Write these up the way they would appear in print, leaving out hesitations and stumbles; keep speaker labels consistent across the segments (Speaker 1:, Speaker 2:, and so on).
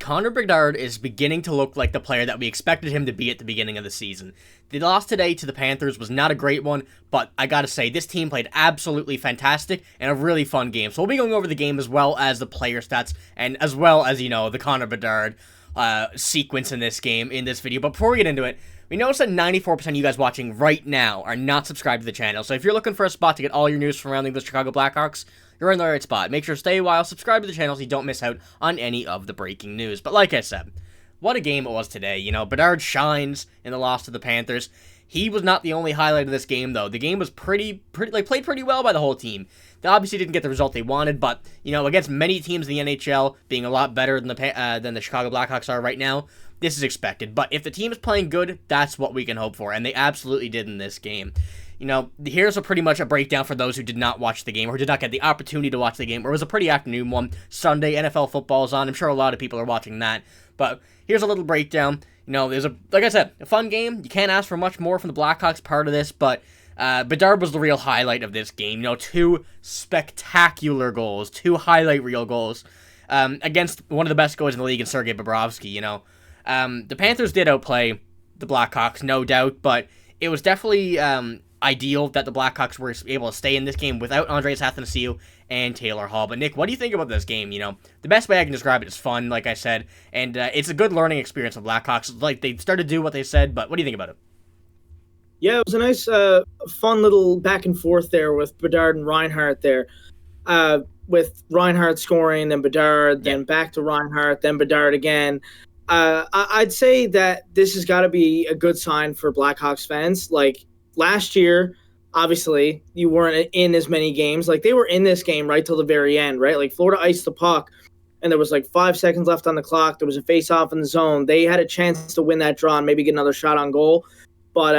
Speaker 1: Connor Bedard is beginning to look like the player that we expected him to be at the beginning of the season. The loss today to the Panthers was not a great one, but I gotta say, this team played absolutely fantastic and a really fun game. So we'll be going over the game as well as the player stats and as well as, the Connor Bedard sequence in this game, in this video. But before we get into it, we noticed that 94% of you guys watching right now are not subscribed to the channel. So if you're looking for a spot to get all your news surrounding the Chicago Blackhawks, you're in the right spot. Make sure to stay a while, subscribe to the channel so you don't miss out on any of the breaking news. But like I said, what a game it was today. Bedard shines in the loss to the Panthers. He was not the only highlight of this game, though. The game was played pretty well by the whole team. They obviously didn't get the result they wanted, but, against many teams in the NHL, being a lot better than the Chicago Blackhawks are right now, this is expected. But if the team is playing good, that's what we can hope for, and they absolutely did in this game. Here's pretty much a breakdown for those who did not watch the game or did not get the opportunity to watch the game. It was a pretty afternoon one. Sunday, NFL football is on. I'm sure a lot of people are watching that. But here's a little breakdown. There's like I said, a fun game. You can't ask for much more from the Blackhawks part of this, but Bedard was the real highlight of this game. Two spectacular goals, two highlight reel goals against one of the best goalies in the league in Sergei Bobrovsky. The Panthers did outplay the Blackhawks, no doubt, but it was definitely ideal that the Blackhawks were able to stay in this game without Andreas Athanasiou and Taylor Hall. But Nick, what do you think about this game? The best way I can describe it is fun, like I said, and it's a good learning experience for the Blackhawks. Like, they started to do what they said, but what do you think about it?
Speaker 2: Yeah, it was a nice, fun little back and forth there with Bedard and Reinhart there. With Reinhart scoring, then Bedard, then back to Reinhart, then Bedard again. I'd say that this has got to be a good sign for Blackhawks fans. Like, last year, obviously, you weren't in as many games. Like, they were in this game right till the very end, right? Like, Florida iced the puck, and there was 5 seconds left on the clock. There was a face-off in the zone. They had a chance to win that draw and maybe get another shot on goal. But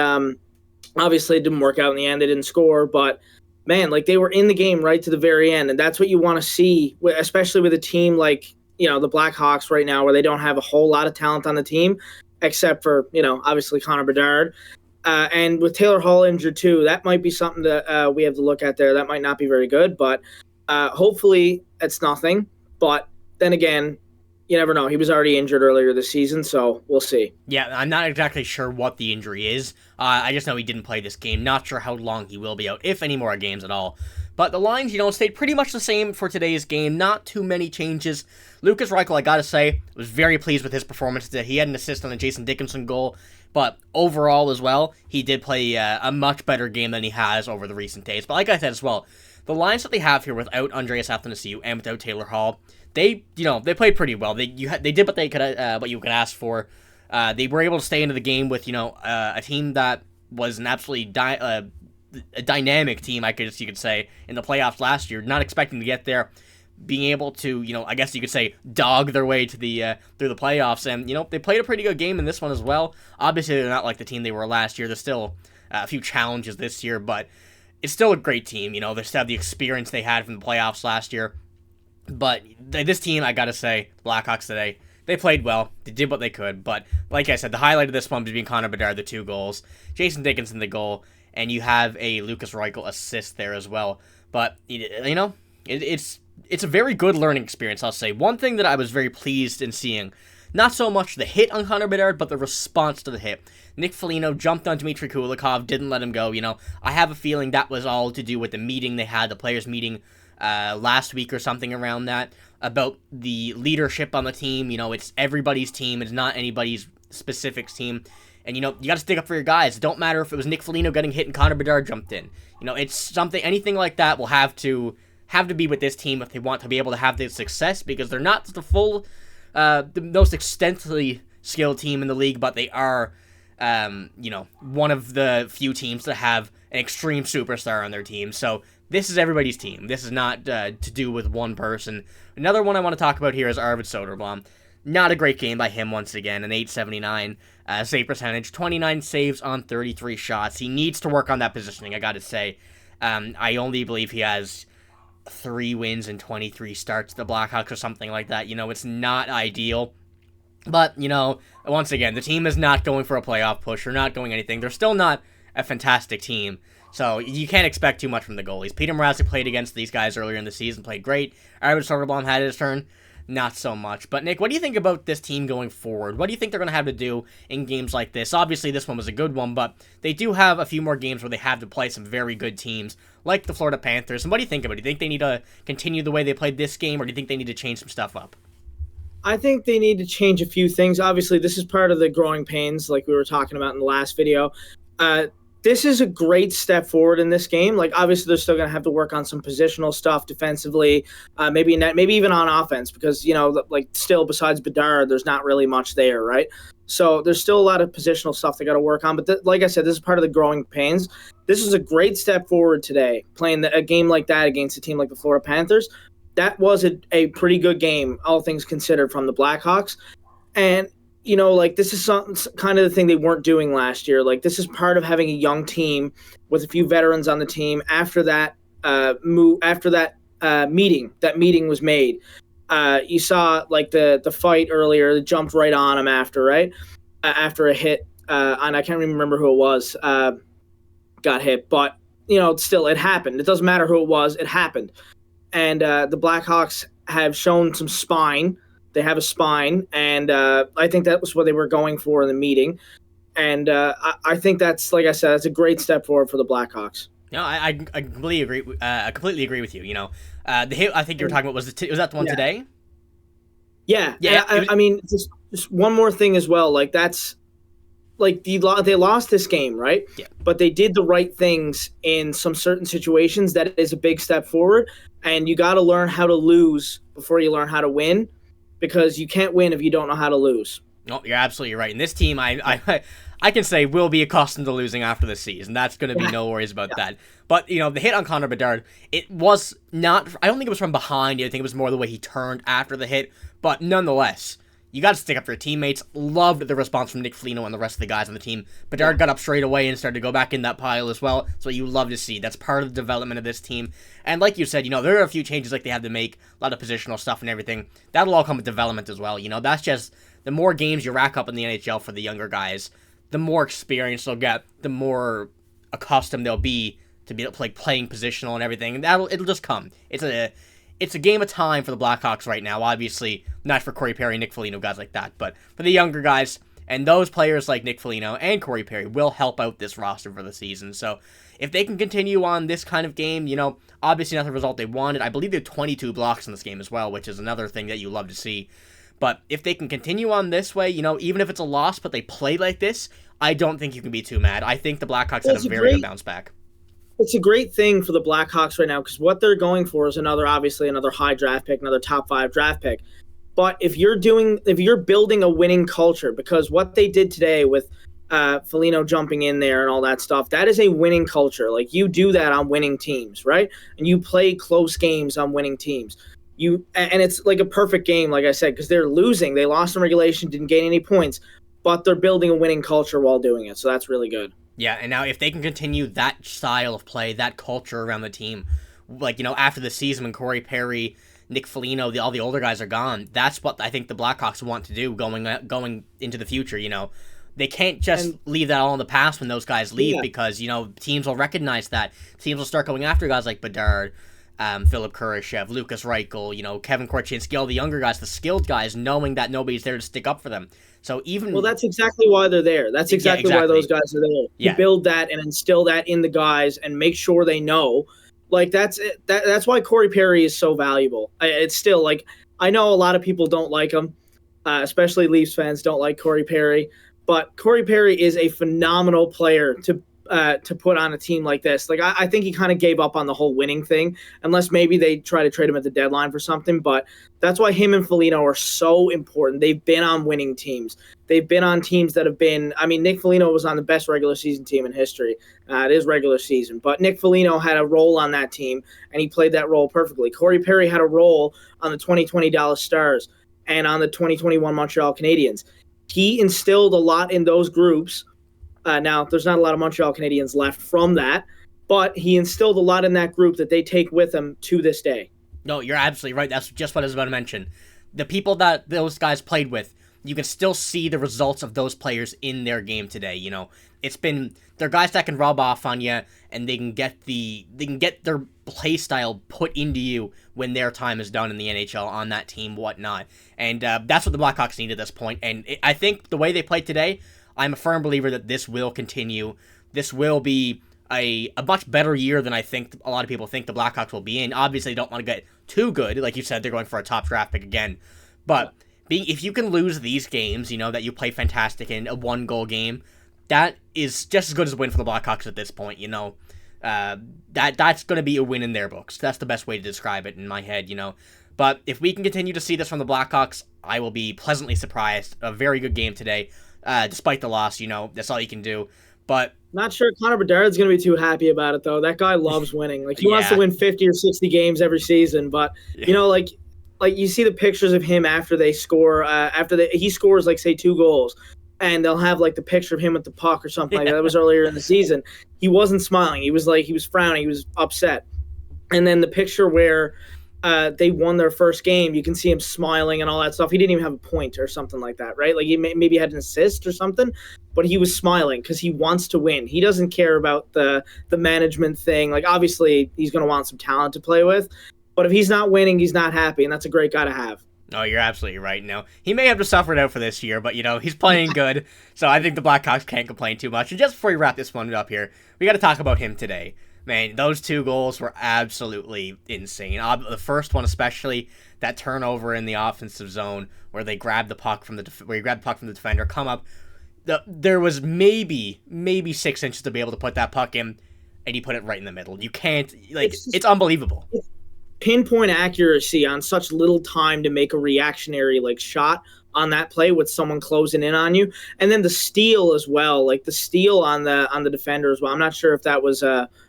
Speaker 2: obviously, it didn't work out in the end. They didn't score. But, man, they were in the game right to the very end, and that's what you want to see, especially with a team like, the Blackhawks right now, where they don't have a whole lot of talent on the team, except for, obviously Connor Bedard. And with Taylor Hall injured too, that might be something that we have to look at there. That might not be very good, but hopefully it's nothing. But then again, you never know. He was already injured earlier this season, so we'll see.
Speaker 1: Yeah, I'm not exactly sure what the injury is. I just know he didn't play this game. Not sure how long he will be out, if any more games at all. But the lines, stayed pretty much the same for today's game. Not too many changes. Lukas Reichel, I gotta say, was very pleased with his performance. That he had an assist on the Jason Dickinson goal. But overall as well, he did play a much better game than he has over the recent days. But like I said as well, the lines that they have here without Andreas Athanasiou and without Taylor Hall, they played pretty well. They did what they could, what you could ask for. They were able to stay into the game with a team that was an absolutely a dynamic team, I guess you could say, in the playoffs last year. Not expecting to get there, being able to, I guess you could say, dog their way to the through the playoffs, and they played a pretty good game in this one as well. Obviously, they're not like the team they were last year. There's still a few challenges this year, but it's still a great team. They still have the experience they had from the playoffs last year. But this team, I gotta say, Blackhawks today, they played well. They did what they could. But like I said, the highlight of this one was being Connor Bedard, the 2 goals, Jason Dickinson, the goal, and you have a Lukas Reichel assist there as well. But it's a very good learning experience, I'll say. One thing that I was very pleased in seeing, not so much the hit on Connor Bedard, but the response to the hit. Nick Foligno jumped on Dmitry Kulikov, didn't let him go. I have a feeling that was all to do with the meeting they had, the players' meeting last week or something around that, about the leadership on the team. It's everybody's team. It's not anybody's specific team. And, you got to stick up for your guys. It don't matter if it was Nick Foligno getting hit and Connor Bedard jumped in. It's something, anything like that will have to be with this team if they want to be able to have this success, because they're not the most extensively skilled team in the league, but they are, one of the few teams that have an extreme superstar on their team. So this is everybody's team. This is not to do with one person. Another one I want to talk about here is Arvid Soderblom. Not a great game by him once again, an .879 save percentage, 29 saves on 33 shots. He needs to work on that positioning, I gotta say. I only believe he has 3 wins and 23 starts, the Blackhawks or something like that. It's not ideal. But, once again, the team is not going for a playoff push or not going anything. They're still not a fantastic team. So you can't expect too much from the goalies. Peter Mrazek played against these guys earlier in the season, played great. Arvid Soderblom had his turn. not so much. But Nick, what do you think about this team going forward? What do you think they're going to have to do in games like this? Obviously, this one was a good one, but they do have a few more games where they have to play some very good teams, like the Florida Panthers. And what do you think about it? Do you think they need to continue the way they played this game, or do you think they need to change some stuff up?
Speaker 2: I think they need to change a few things. Obviously, this is part of the growing pains, like we were talking about in the last video. This is a great step forward in this game. Like, obviously, they're still going to have to work on some positional stuff defensively, maybe even on offense, because, like, still besides Bedard, there's not really much there, right? So there's still a lot of positional stuff they got to work on. But like I said, this is part of the growing pains. This is a great step forward today, playing a game like that against a team like the Florida Panthers. That was a pretty good game, all things considered, from the Blackhawks. And like, this is kind of the thing they weren't doing last year. Like, this is part of having a young team with a few veterans on the team. After that meeting was made, you saw like the fight earlier. They jumped right on him after a hit, and I can't remember who it was got hit, but still, it happened. It doesn't matter who it was; it happened. And the Blackhawks have shown some spine. They have a spine, and I think that was what they were going for in the meeting. And I think that's, like I said, that's a great step forward for the Blackhawks.
Speaker 1: No, I completely agree. I completely agree with you. The hit I think you were talking about was that the one today?
Speaker 2: Yeah. I mean, just one more thing as well. Like, that's like they lost this game, right?
Speaker 1: Yeah.
Speaker 2: But they did the right things in some certain situations. That is a big step forward, and you got to learn how to lose before you learn how to win. Because you can't win if you don't know how to lose.
Speaker 1: No, you're absolutely right. And this team, I can say, will be accustomed to losing after the season. That's going to be no worries about that. But, the hit on Connor Bedard, it was not, I don't think it was from behind. I think it was more the way he turned after the hit. But nonetheless, you got to stick up for your teammates. Loved the response from Nick Foligno and the rest of the guys on the team. Bedard got up straight away and started to go back in that pile as well. So you love to see. That's part of the development of this team. And like you said, there are a few changes like they had to make, a lot of positional stuff and everything. That'll all come with development as well. That's just, the more games you rack up in the NHL for the younger guys, the more experience they'll get, the more accustomed they'll be to playing positional and everything. And it'll just come. It's a game of time for the Blackhawks right now. Obviously, not for Corey Perry, Nick Foligno, guys like that, but for the younger guys, and those players like Nick Foligno and Corey Perry will help out this roster for the season. So if they can continue on this kind of game, obviously not the result they wanted. I believe they had 22 blocks in this game as well, which is another thing that you love to see. But if they can continue on this way, even if it's a loss, but they play like this, I don't think you can be too mad. I think the Blackhawks had a very good bounce back.
Speaker 2: It's a great thing for the Blackhawks right now, because what they're going for is another high draft pick, another top 5 draft pick. But if you're building a winning culture, because what they did today with Foligno jumping in there and all that stuff, that is a winning culture. Like, you do that on winning teams, right? And you play close games on winning teams. And it's like a perfect game, like I said, because they're losing. They lost in regulation, didn't gain any points, but they're building a winning culture while doing it. So that's really good.
Speaker 1: Yeah, and now if they can continue that style of play, that culture around the team, like, after the season when Corey Perry, Nick Foligno, all the older guys are gone, that's what I think the Blackhawks want to do going into the future. They can't just leave that all in the past when those guys leave, because, teams will recognize that. Teams will start going after guys like Bedard, Philip Kurashev, Lukas Reichel, Kevin Korchinski, all the younger guys, the skilled guys, knowing that nobody's there to stick up for them. So that's exactly
Speaker 2: why they're there. That's exactly why those guys are there. You build that and instill that in the guys and make sure they know. Like, that's why Corey Perry is so valuable. It's still, like, I know a lot of people don't like him, especially Leafs fans don't like Corey Perry, but Corey Perry is a phenomenal player to put on a team like this. Like, I think he kind of gave up on the whole winning thing, unless maybe they try to trade him at the deadline for something. But that's why him and Foligno are so important. They've been on winning teams. They've been on teams that have been, Nick Foligno was on the best regular season team in history. It is regular season, but Nick Foligno had a role on that team, and he played that role perfectly. Corey Perry had a role on the 2020 Dallas Stars and on the 2021 Montreal Canadiens. He instilled a lot in those groups. Now, there's not a lot of Montreal Canadiens left from that, but he instilled a lot in that group that they take with them to this day.
Speaker 1: No, you're absolutely right. That's just what I was about to mention. The people that those guys played with, you can still see the results of those players in their game today. They're guys that can rub off on you, and they can get their play style put into you when their time is done in the NHL on that team, whatnot. And that's what the Blackhawks need at this point. And I think the way they played today, I'm a firm believer that this will continue. This will be a much better year than I think a lot of people think the Blackhawks will be in. Obviously, they don't want to get too good. Like you said, they're going for a top draft pick again. But if you can lose these games, that you play fantastic in a 1-goal game, that is just as good as a win for the Blackhawks at this point. That's going to be a win in their books. That's the best way to describe it in my head. But if we can continue to see this from the Blackhawks, I will be pleasantly surprised. A very good game today, despite the loss. That's all you can do. But
Speaker 2: not sure Connor Bedard's going to be too happy about it, though. That guy loves winning. Like, he wants to win 50 or 60 games every season. But, like you see the pictures of him after they score, he scores, like, say, 2 goals. And they'll have, like, the picture of him with the puck or something like that. That was earlier in the season. He wasn't smiling. He was frowning. He was upset. And then the picture where they won their first game, you can see him smiling and all that stuff. He didn't even have a point or something like that, right? Like, he maybe had an assist or something, but he was smiling because he wants to win. He doesn't care about the management thing. Like, obviously, he's going to want some talent to play with, but if he's not winning, he's not happy, and that's a great guy to have.
Speaker 1: Oh, you're absolutely right. He may have to suffer it out for this year, but, he's playing good, so I think the Blackhawks can't complain too much. And just before we wrap this one up here, we got to talk about him today. Man, those 2 goals were absolutely insane. The first one, especially, that turnover in the offensive zone where they grabbed the puck from the defender, come up. There was maybe 6 inches to be able to put that puck in, and he put it right in the middle. You can't, it's unbelievable.
Speaker 2: Pinpoint accuracy on such little time to make a reactionary shot on that play with someone closing in on you, and then the steal as well, the steal on the defender as well. I'm not sure if that was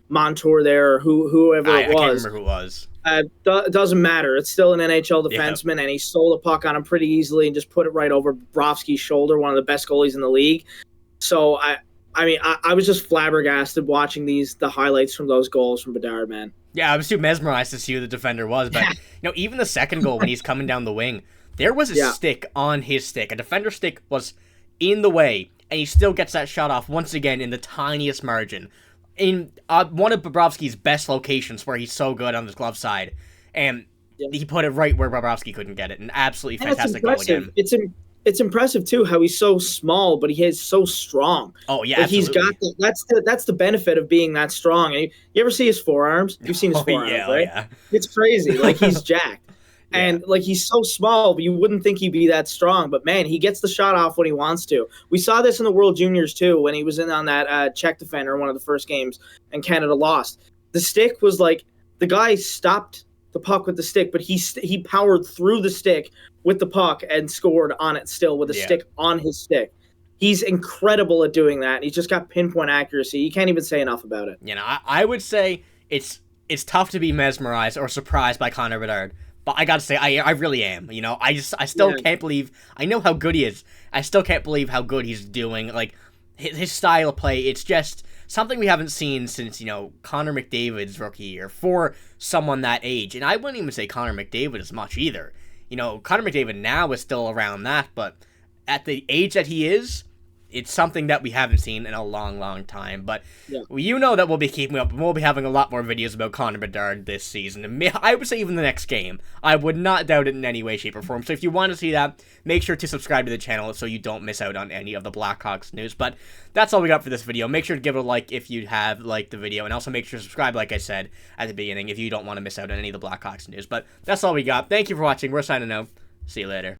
Speaker 2: Montour there or whoever it was.
Speaker 1: I can't remember who it was.
Speaker 2: It doesn't matter. It's still an NHL defenseman, and he stole the puck on him pretty easily and just put it right over Bobrovsky's shoulder, one of the best goalies in the league. So I was just flabbergasted watching the highlights from those goals from Bedard, man.
Speaker 1: Yeah, I was too mesmerized to see who the defender was. But even the second goal when he's coming down the wing, there was a stick on his stick. A defender's stick was in the way, and he still gets that shot off once again in the tiniest margin. In one of Bobrovsky's best locations where he's so good on his glove side. And he put it right where Bobrovsky couldn't get it. An absolutely fantastic goal again.
Speaker 2: It's impressive too how he's so small, but he is so strong.
Speaker 1: Oh yeah,
Speaker 2: he's got that's the benefit of being that strong. And you ever see his forearms? You've seen his forearms, right? Yeah. It's crazy. He's jacked, and he's so small, but you wouldn't think he'd be that strong. But man, he gets the shot off when he wants to. We saw this in the World Juniors too when he was in on that Czech defender in one of the first games, and Canada lost. The stick was the guy stopped the puck with the stick, but he powered through the stick with the puck and scored on it still with a stick on his stick. He's incredible at doing that. He's just got pinpoint accuracy. You can't even say enough about it.
Speaker 1: I would say it's tough to be mesmerized or surprised by Connor Bedard, but I gotta say I really am. I still can't believe. I know how good he is. I still can't believe how good he's doing. His style of play. It's just something we haven't seen since, Connor McDavid's rookie year for someone that age. And I wouldn't even say Connor McDavid as much either. Connor McDavid now is still around that, but at the age that he is, it's something that we haven't seen in a long, long time. But that we'll be keeping up, and we'll be having a lot more videos about Connor Bedard this season. And I would say even the next game. I would not doubt it in any way, shape, or form. So if you want to see that, make sure to subscribe to the channel so you don't miss out on any of the Blackhawks news. But that's all we got for this video. Make sure to give it a like if you have liked the video, and also make sure to subscribe, like I said at the beginning, if you don't want to miss out on any of the Blackhawks news. But that's all we got. Thank you for watching. We're signing out. See you later.